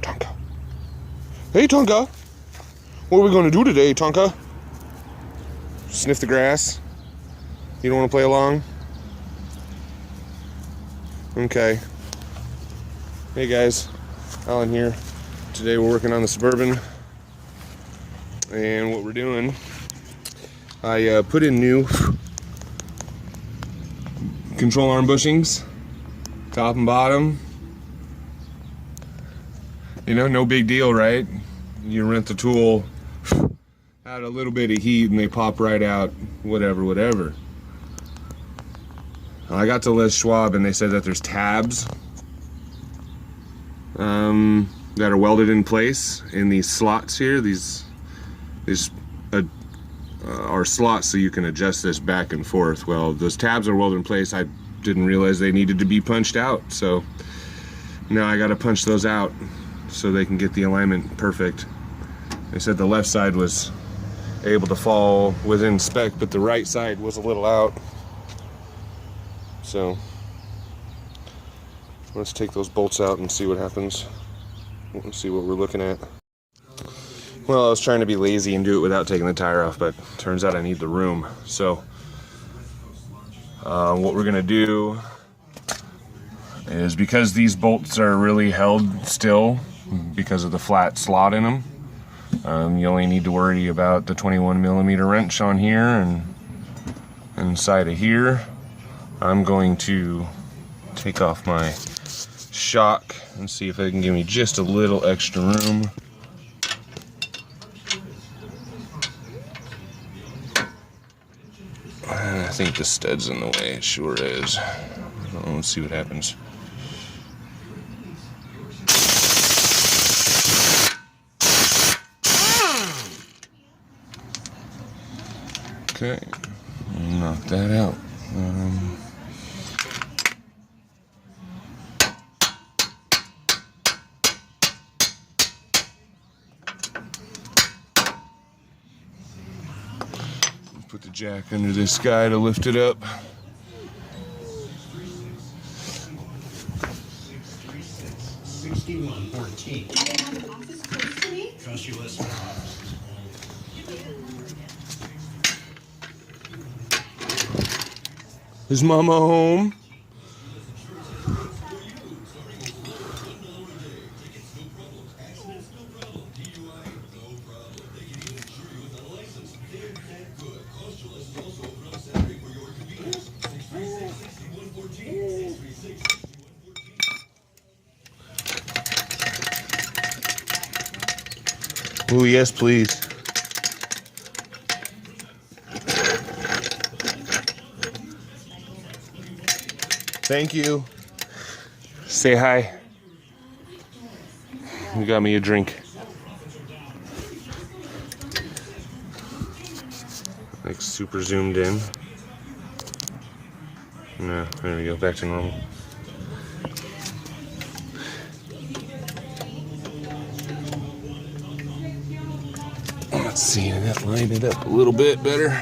Tonka. Hey, Tonka. What are we going to do today, Tonka? Sniff the grass? You don't want to play along? Okay. Hey guys, Alan here. Today we're working on the Suburban. And what we're doing, I put in new control arm bushings, top and bottom. You know, no big deal, right? You rent the tool, add a little bit of heat and they pop right out, whatever. I got to Les Schwab and they said that there's tabs that are welded in place in these slots here. These are slots so you can adjust this back and forth. Well, those tabs are welded in place. I didn't realize they needed to be punched out, so now I got to punch those out so they can get the alignment perfect. They said the left side was able to fall within spec, but the right side was a little out. So let's take those bolts out and see what happens. Let's see what we're looking at. Well, I was trying to be lazy and do it without taking the tire off, but turns out I need the room. So what we're gonna do is, because these bolts are really held still because of the flat slot in them, you only need to worry about the 21mm wrench on here and inside of here. I'm going to take off my shock and see if they can give me just a little extra room. I think the stud's in the way. It sure is. Let's see what happens. Okay, knock that out. Put the jack under this guy to lift it up. Is Mama home? Oh, yes, please. Thank you. Say hi. You got me a drink. Like super zoomed in. No, there we go, back to normal. Let's see, that lined it up a little bit better.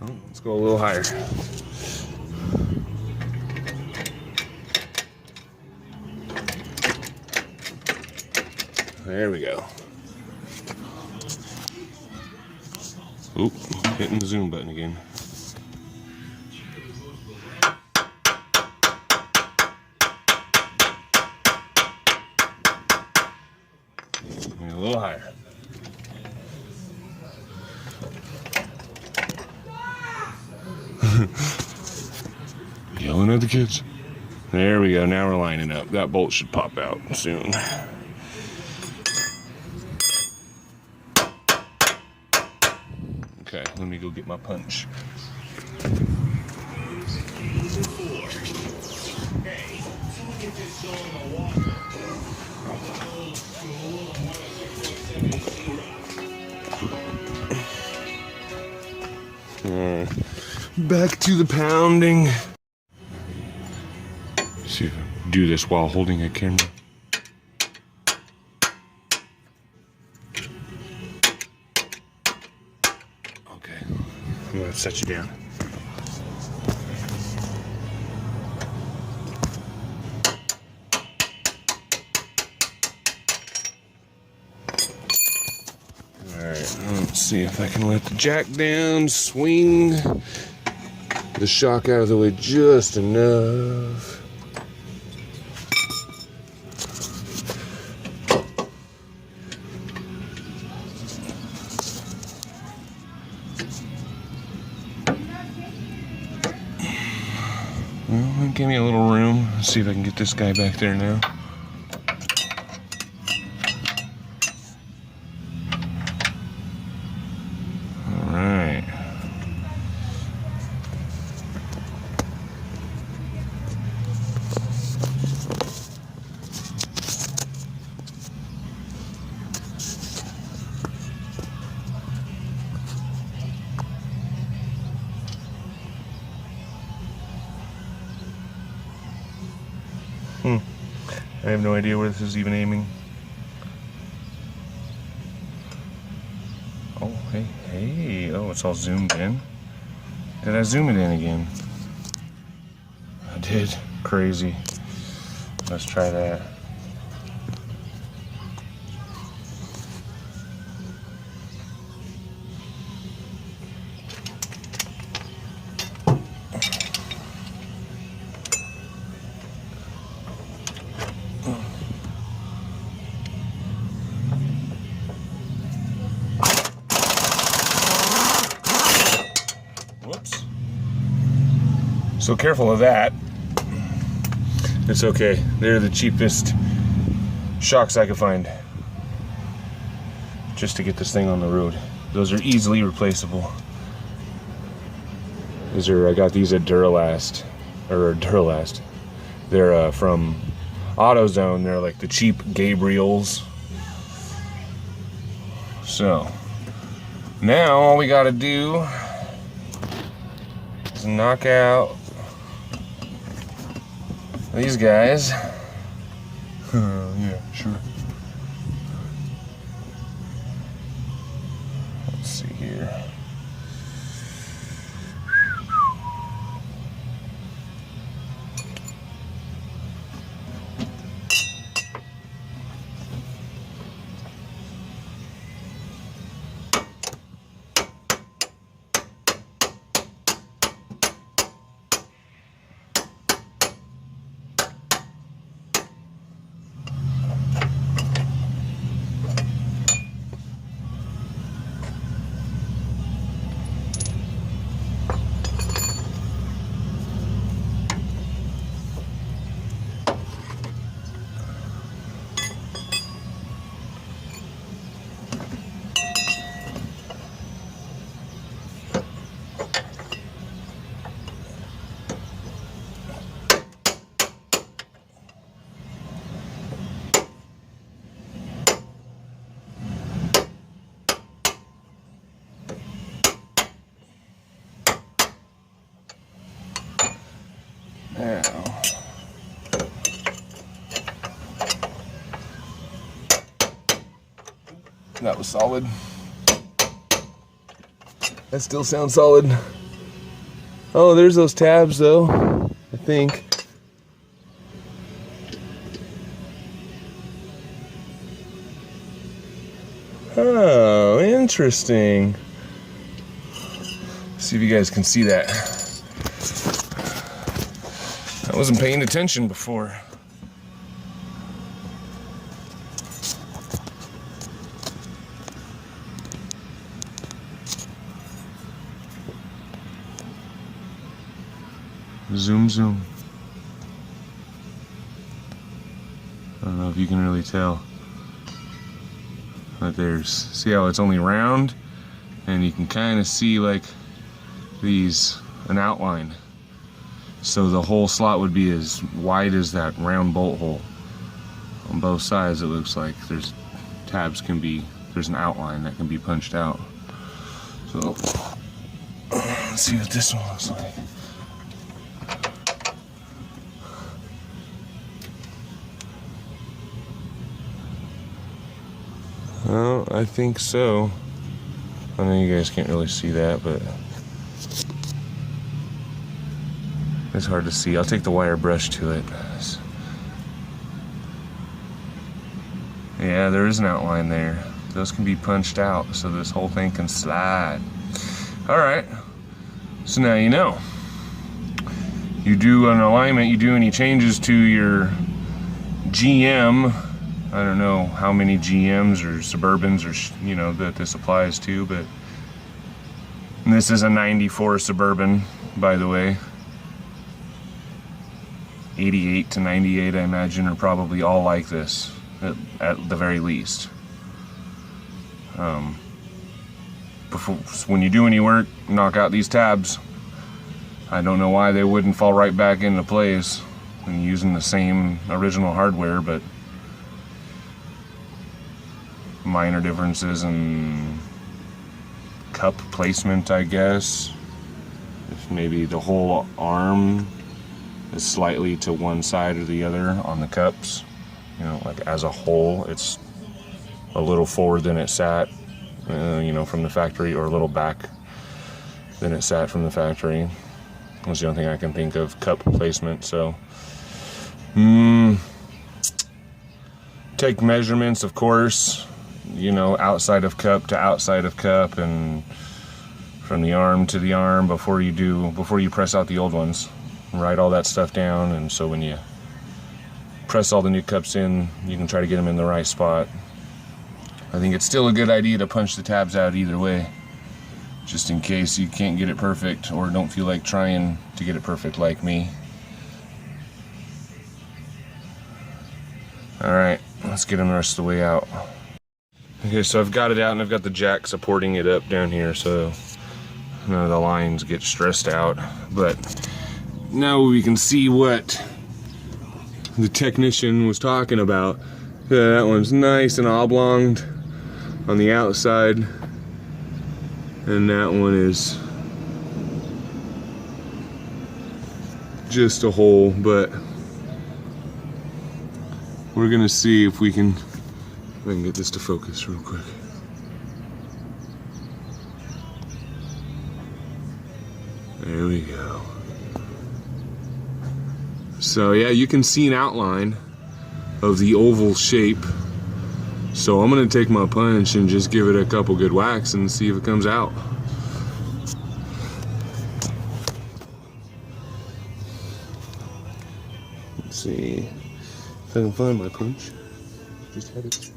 Oh, let's go a little higher. There we go. Oop, hitting the zoom button again. A little higher. Yelling at the kids. There we go, now we're lining up. That bolt should pop out soon. Okay, let me go get my punch. Alright, back to the pounding. See if I can do this while holding a camera. I'm gonna set you down. Alright, let's see if I can let the jack down, swing the shock out of the way just enough. Well, give me a little room. Let's see if I can get this guy back there now. Alright. I have no idea where this is even aiming. Oh, hey, oh, it's all zoomed in. Did I zoom it in again? I did. Crazy. Let's try that. Whoops. So careful of that. It's okay. They're the cheapest shocks I could find just to get this thing on the road. Those are easily replaceable. I got these at Duralast. They're from AutoZone. They're like the cheap Gabriels. So now all we gotta do is knock out these guys. Yeah, sure. Let's see here. Now, that was solid. That still sounds solid. Oh, there's those tabs though, I think. Oh, interesting. See if you guys can see that. I wasn't paying attention before. Zoom, zoom. I don't know if you can really tell. But see how it's only round? And you can kind of see like an outline. So the whole slot would be as wide as that round bolt hole. On both sides it looks like there's an outline that can be punched out. So let's see what this one looks like. Well, I think so. I know you guys can't really see that, but It's hard to see. I'll take the wire brush to it. Yeah, there is an outline there. Those can be punched out so this whole thing can slide. All right, so now you know. You do an alignment, you do any changes to your GM. I don't know how many GMs or Suburbans or you know that this applies to, but this is a 94 Suburban, by the way. 88 to 98, I imagine, are probably all like this, at the very least. Before, when you do any work, knock out these tabs. I don't know why they wouldn't fall right back into place and using the same original hardware, but minor differences in cup placement, I guess. If maybe the whole arm is slightly to one side or the other on the cups, you know, like as a whole, it's a little forward than it sat, you know, from the factory, or a little back than it sat from the factory. That's the only thing I can think of, cup placement. So, take measurements, of course, you know, outside of cup to outside of cup, and from the arm to the arm before you press out the old ones. Write all that stuff down, and so when you press all the new cups in, you can try to get them in the right spot. I think it's still a good idea to punch the tabs out either way, just in case you can't get it perfect or don't feel like trying to get it perfect like me. Alright, let's get them the rest of the way out. Okay, so I've got it out and I've got the jack supporting it up down here, so none of the lines get stressed out. But now we can see what the technician was talking about. Yeah, that one's nice and oblonged on the outside, and that one is just a hole. But we're gonna see if I can get this to focus real quick. There we go. So yeah, you can see an outline of the oval shape. So I'm gonna take my punch and just give it a couple good whacks and see if it comes out. Let's see if I can find my punch. Just had it.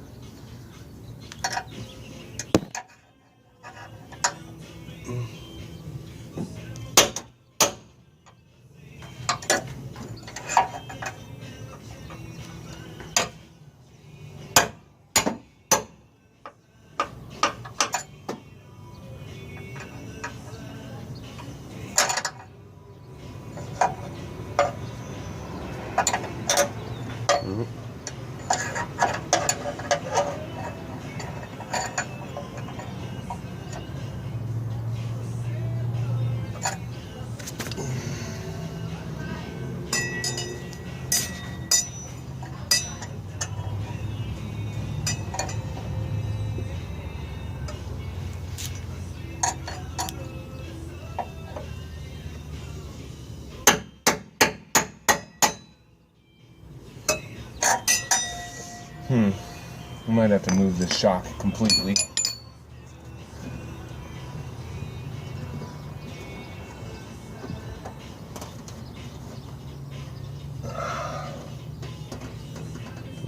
I might have to move this shock completely.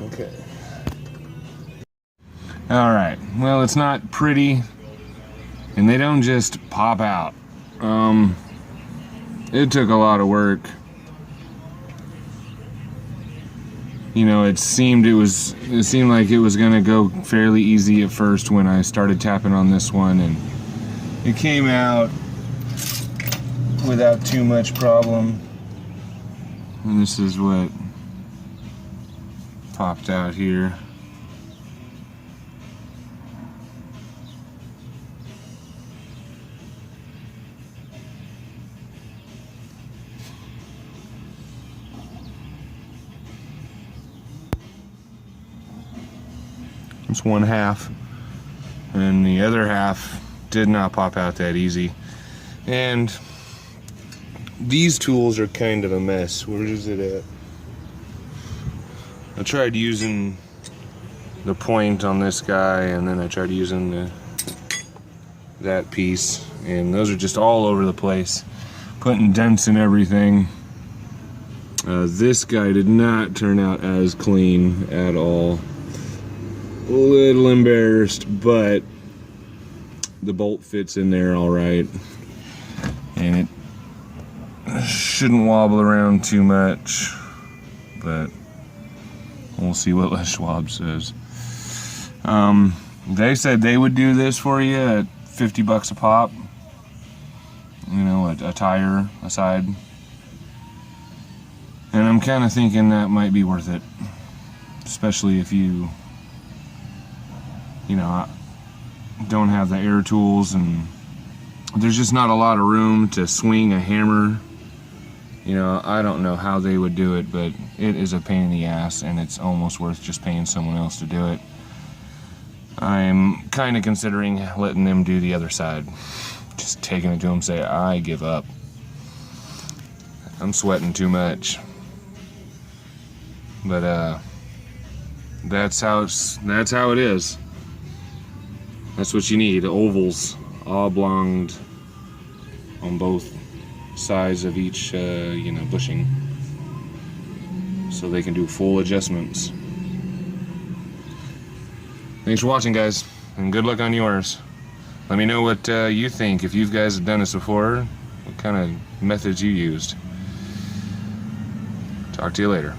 Okay. All right. Well, it's not pretty, and they don't just pop out. It took a lot of work. You know, it seemed like it was gonna go fairly easy at first when I started tapping on this one, and it came out without too much problem. And this is what popped out here. It's one half, and the other half did not pop out that easy. And these tools are kind of a mess. Where is it at? I tried using the point on this guy, and then I tried using that piece, and those are just all over the place, putting dents in everything. This guy did not turn out as clean at all. A little embarrassed, but the bolt fits in there all right, and it shouldn't wobble around too much, but we'll see what Les Schwab says. They said they would do this for you at $50 a pop. You know, a tire aside. And I'm kind of thinking that might be worth it, especially if you know, don't have the air tools, and there's just not a lot of room to swing a hammer. You know, I don't know how they would do it, but it is a pain in the ass, and it's almost worth just paying someone else to do it. I'm kind of considering letting them do the other side. Just taking it to them, say, I give up. I'm sweating too much. But that's how it is. That's what you need, ovals, oblonged on both sides of each, you know, bushing, so they can do full adjustments. Thanks for watching, guys, and good luck on yours. Let me know what you think, if you guys have done this before, what kind of methods you used. Talk to you later.